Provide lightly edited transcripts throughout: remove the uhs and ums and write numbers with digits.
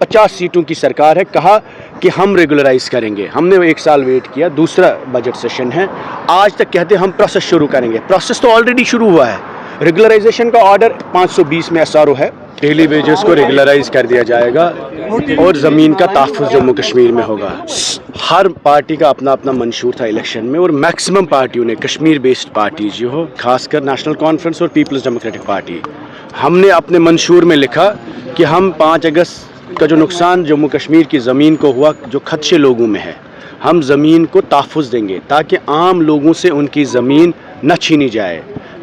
50 सीटों की सरकार है, कहा कि हम रेगुलराइज करेंगे। हमने 1 साल वेट किया, दूसरा बजट सेशन है, आज तक कहते हैं हम प्रोसेस शुरू करेंगे। प्रोसेस तो ऑलरेडी शुरू हुआ है। रेगुलराइजेशन का ऑर्डर 520 में SRO है, डेली वेजेस को रेगुलराइज कर दिया जाएगा और ज़मीन का तहफ़्फ़ुज़ जम्मू कश्मीर में होगा। हर पार्टी का अपना अपना मंशूर था इलेक्शन में, और मैक्सिमम पार्टियों ने, कश्मीर बेस्ड पार्टी जो हो, खासकर नेशनल कॉन्फ्रेंस और पीपल्स डेमोक्रेटिक पार्टी, हमने अपने मंशूर में लिखा कि हम 5 अगस्त का जो नुकसान जम्मू कश्मीर की ज़मीन को हुआ, जो खदशे लोगों में है, हम ज़मीन को तहफ़्फ़ुज़ देंगे ताकि आम लोगों से उनकी ज़मीन न छीनी जाए।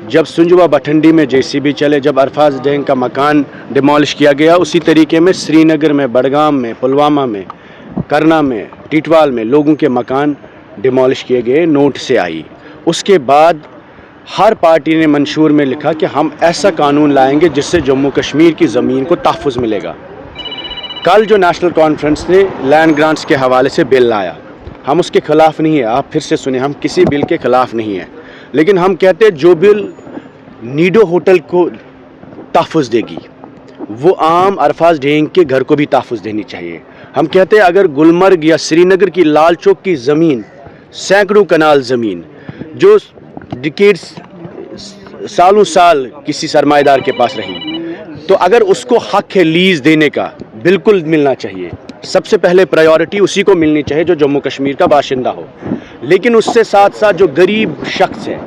जब सुंजवा बठंडी में JCB चले, जब अरफाज डेंग का मकान डिमोलिश किया गया, उसी तरीके में श्रीनगर में, बडगाम में, पुलवामा में, करना में, टिटवाल में लोगों के मकान डिमोलिश किए गए, नोट से आई। उसके बाद हर पार्टी ने मंशूर में लिखा कि हम ऐसा कानून लाएंगे जिससे जम्मू कश्मीर की ज़मीन को तहफ़्फ़ुज़ मिलेगा। कल जो नेशनल कॉन्फ्रेंस ने लैंड ग्रांट्स के हवाले से बिल लाया, हम उसके ख़िलाफ़ नहीं है, आप फिर से सुने, हम किसी बिल के ख़िलाफ़ नहीं है, लेकिन हम कहते हैं जो बिल नीडो होटल को तहफ़्फ़ुज़ देगी वो आम अरफाज ढेंग के घर को भी तहफ़्फ़ुज़ देनी चाहिए। हम कहते हैं अगर गुलमर्ग या श्रीनगर की लाल चौक की ज़मीन, सैकड़ों कनाल ज़मीन जो डिकेड्स, सालों साल किसी सरमाएदार के पास रही, तो अगर उसको हक है लीज़ देने का, बिल्कुल मिलना चाहिए। सबसे पहले प्रायोरिटी उसी को मिलनी चाहिए जो जम्मू कश्मीर का बाशिंदा हो। लेकिन उससे साथ साथ जो गरीब शख्स है,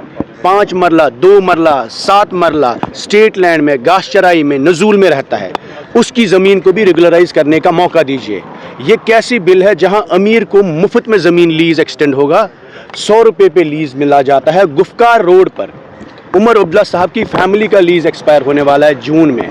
5 मरला, 2 मरला, 7 मरला स्टेट लैंड में, घास चराई में, नज़ूल में रहता है, उसकी ज़मीन को भी रेगुलराइज करने का मौका दीजिए। ये कैसी बिल है जहां अमीर को मुफ्त में ज़मीन लीज़ एक्सटेंड होगा, 100 रुपये पे लीज़ मिला जाता है। गुफ्कार रोड पर उमर अब्दुल्ला साहब की फैमिली का लीज़ एक्सपायर होने वाला है जून में,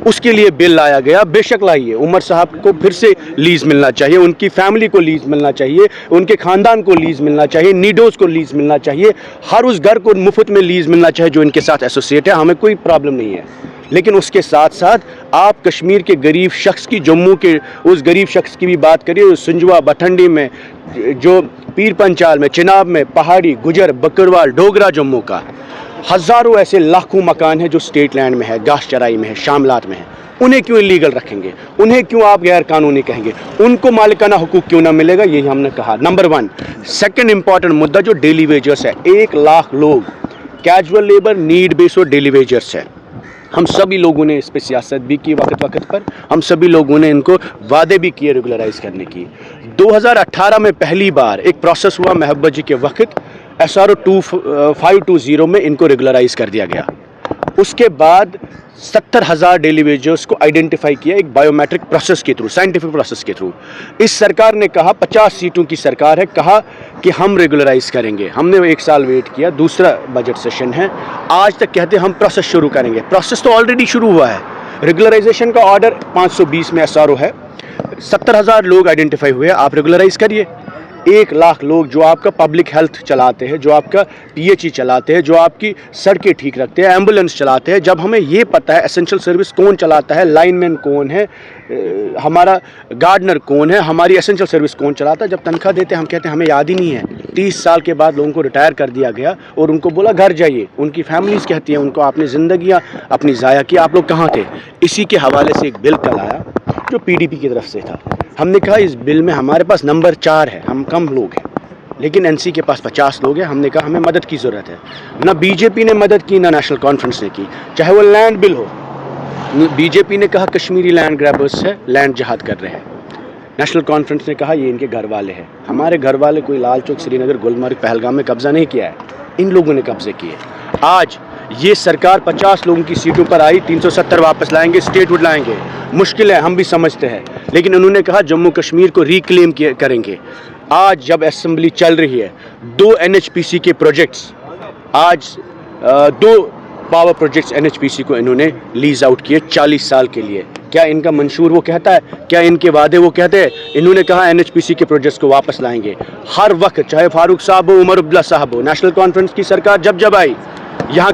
उसके लिए बिल लाया गया। बेशक लाइए, उमर साहब को फिर से लीज़ मिलना चाहिए, उनकी फैमिली को लीज़ मिलना चाहिए, उनके ख़ानदान को लीज़ मिलना चाहिए, नीडोज़ को लीज़ मिलना चाहिए, हर उस घर को मुफ्त में लीज़ मिलना चाहिए जो इनके साथ एसोसिएट है। हमें कोई प्रॉब्लम नहीं है, लेकिन उसके साथ साथ आप कश्मीर के गरीब शख्स की, जम्मू के उस गरीब शख्स की भी बात करिए। सुंजवा बठंडी में, जो पीर पंचाल में, चिनाब में, पहाड़ी, गुजर, बकरवाल, डोगरा जम्मू का हज़ारों ऐसे लाखों मकान हैं जो स्टेट लैंड में है, घास चराई में है, शामलात में है। उन्हें क्यों इलीगल रखेंगे? उन्हें क्यों आप गैर कानूनी कहेंगे? उनको मालिकाना हुकूक क्यों ना मिलेगा? यही हमने कहा, नंबर 1। सेकंड इंपॉर्टेंट मुद्दा जो डेली वेजर्स है, 1 लाख लोग कैजुअल लेबर, नीड बेस और डेली वेजर्स है। हम सभी लोगों ने इस पर सियासत भी की वक्त वक्त पर, हम सभी लोगों ने इनको वादे भी किए रेगुलराइज करने की। 2018 में पहली बार एक प्रोसेस हुआ महबूबा जी के वक्त, SRO 520 में इनको रेगुलराइज कर दिया गया। उसके बाद 70,000 डेली वेजर्स को आइडेंटिफाई किया एक बायोमेट्रिक प्रोसेस के थ्रू, साइंटिफिक प्रोसेस के थ्रू। इस सरकार ने कहा, 50 सीटों की सरकार है, कहा कि हम रेगुलराइज करेंगे। हमने 1 साल वेट किया, दूसरा बजट सेशन है, आज तक कहते हैं हम प्रोसेस शुरू करेंगे। प्रोसेस तो ऑलरेडी शुरू हुआ है। रेगुलराइजेशन का ऑर्डर 520 में SRO है, 70,000 लोग आइडेंटिफाई हुए, आप रेगुलराइज करिए। 1 लाख लोग जो आपका पब्लिक हेल्थ चलाते हैं, जो आपका PHE चलाते हैं, जो आपकी सड़कें ठीक रखते हैं, एम्बुलेंस चलाते हैं। जब हमें ये पता है एसेंशियल सर्विस कौन चलाता है, लाइनमैन कौन है, हमारा गार्डनर कौन है, हमारी एसेंशियल सर्विस कौन चलाता है, जब तनख्वाह देते हैं हम कहते हैं हमें याद ही नहीं है। 30 साल के बाद लोगों को रिटायर कर दिया गया और उनको बोला घर जाइए। उनकी फैमिलीज़ कहती हैं उनको आपने ज़िंदगियाँ अपनी ज़ाया की, आप लोग कहाँ थे? इसी के हवाले से एक बिल कल आया जो PDP की तरफ से था। हमने कहा इस बिल में हमारे पास नंबर 4 है, हम कम लोग हैं, लेकिन NC के पास 50 लोग हैं। हमने कहा हमें मदद की ज़रूरत है। ना BJP ने मदद की, ना नेशनल कॉन्फ्रेंस ने की, चाहे वो लैंड बिल हो। BJP ने कहा कश्मीरी लैंड ग्रैबर्स है, लैंड जहाद कर रहे हैं। नेशनल कॉन्फ्रेंस ने कहा ये इनके घर वाले हैं। हमारे घर वाले कोई लाल चौक, श्रीनगर, गुलमर्ग, पहलगाम में कब्ज़ा नहीं किया है, इन लोगों ने कब्जे किए। आज ये सरकार 50 लोगों की सीटों पर आई, 370 वापस लाएंगे, स्टेटहुड लाएंगे। मुश्किल है, हम भी समझते हैं, लेकिन उन्होंने कहा जम्मू कश्मीर को रिक्लेम करेंगे। आज जब असेंबली चल रही है, 2 NHPC के प्रोजेक्ट्स, आज 2 पावर प्रोजेक्ट्स NHPC को इन्होंने लीज आउट किए 40 साल के लिए। क्या इनका मंशूर वो कहता है? क्या इनके वादे वो कहते हैं? इन्होंने कहा NHPC के प्रोजेक्ट्स को वापस लाएंगे। हर वक्त, चाहे फारूक साहब हो, उमर अब्दुल्ला साहब हो, नेशनल कॉन्फ्रेंस की सरकार जब जब आई, यहाँ